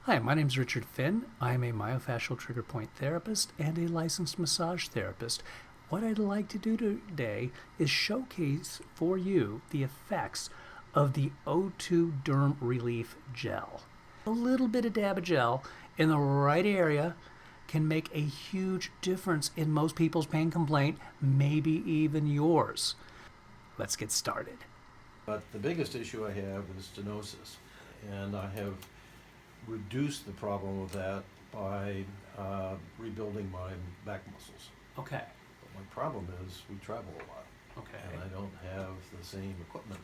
Hi, my name is Richard Finn. I'm a myofascial trigger point therapist and a licensed massage therapist. What I'd like to do today is showcase for you the effects of the O2 Derm Relief Gel. A little bit of dab of gel in the right area can make a huge difference in most people's pain complaint, maybe even yours. Let's get started. But the biggest issue I have is stenosis, and I have reduced the problem of that by rebuilding my back muscles. Okay. But my problem is we travel a lot, Okay. and I don't have the same equipment.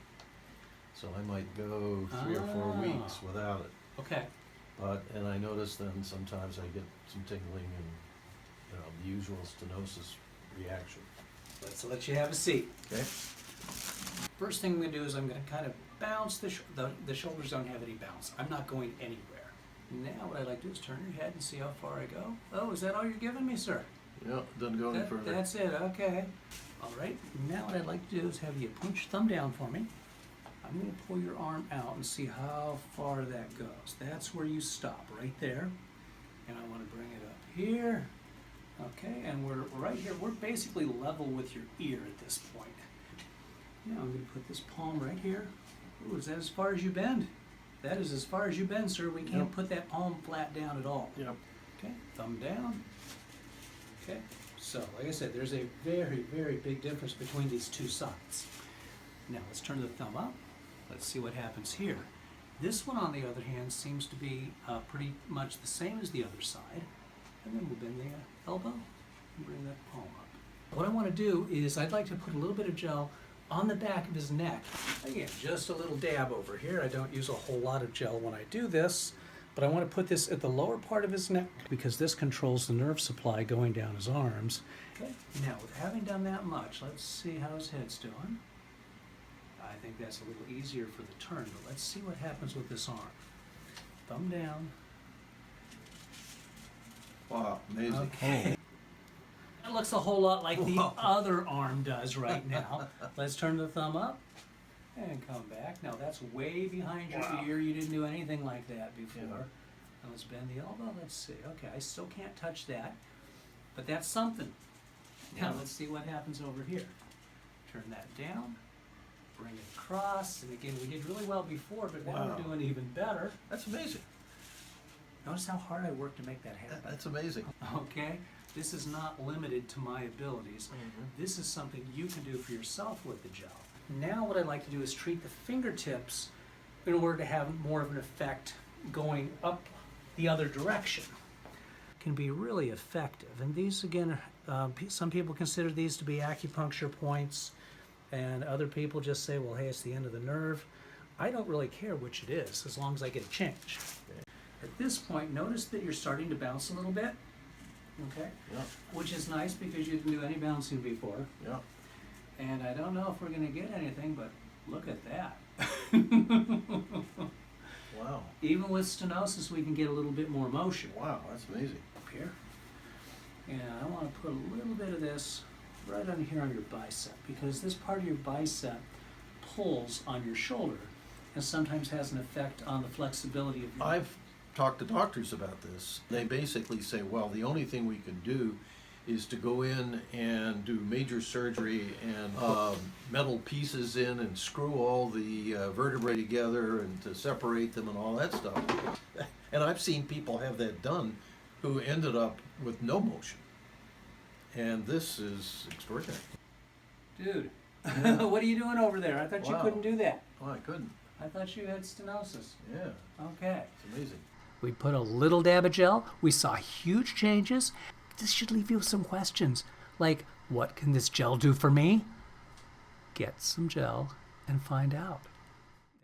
So I might go 3 or 4 weeks without it. Okay. And I notice then sometimes I get some tingling and the usual stenosis reaction. Let's let you have a seat. Okay. First thing I'm going to do is I'm going to kind of bounce the shoulders don't have any bounce. I'm not going anywhere. Now what I'd like to do is turn your head and see how far I go. Oh, is that all you're giving me, sir? Yeah, doesn't go any further. That's it, okay. All right, now what I'd like to do is have you punch your thumb down for me. I'm going to pull your arm out and see how far that goes. That's where you stop, right there. And I want to bring it up here. Okay, and we're right here. We're basically level with your ear at this point. Now I'm going to put this palm right here. Ooh, is that as far as you bend? That is as far as you bend, sir. We can't put that palm flat down at all. Yep. Okay, thumb down. Okay, so like I said, there's a very, very big difference between these two sides. Now let's turn the thumb up. Let's see what happens here. This one, on the other hand, seems to be pretty much the same as the other side. And then we'll bend the elbow and bring that palm up. What I want to do is I'd like to put a little bit of gel on the back of his neck. Again, just a little dab over here. I don't use a whole lot of gel when I do this, but I want to put this at the lower part of his neck because this controls the nerve supply going down his arms. Okay. Now, with having done that much, let's see how his head's doing. I think that's a little easier for the turn, but let's see what happens with this arm. Thumb down. Wow, amazing. Okay. That looks a whole lot like the other arm does right now. Let's turn the thumb up and come back. Now that's way behind your ear. You didn't do anything like that before. Yeah. Now let's bend the elbow. Let's see. Okay, I still can't touch that, but that's something. Now let's see what happens over here. Turn that down. Bring it across. And again, we did really well before, but now we're doing even better. That's amazing. Notice how hard I worked to make that happen. That's amazing. Okay? This is not limited to my abilities. This is something you can do for yourself with the gel. Now what I'd like to do is treat the fingertips in order to have more of an effect going up the other direction. Can be really effective. And these, again, some people consider these to be acupuncture points, and other people just say, well, hey, it's the end of the nerve. I don't really care which it is, as long as I get a change. Okay. At this point, notice that you're starting to bounce a little bit. Okay? Yeah. Which is nice because you didn't do any bouncing before. Yeah. And I don't know if we're going to get anything, but look at that. Wow. Even with stenosis, we can get a little bit more motion. Wow, that's amazing. Up here. And I want to put a little bit of this right on here on your bicep, because this part of your bicep pulls on your shoulder and sometimes has an effect on the flexibility of your... I've talked to doctors about this. They basically say, well, the only thing we can do is to go in and do major surgery and metal pieces in and screw all the vertebrae together and to separate them and all that stuff. And I've seen people have that done who ended up with no motion. And this is extraordinary. Dude, what are you doing over there? I thought you couldn't do that. Oh, I couldn't. I thought you had stenosis. Yeah. Okay. It's amazing. We put a little dab of gel. We saw huge changes. This should leave you with some questions. Like, what can this gel do for me? Get some gel and find out.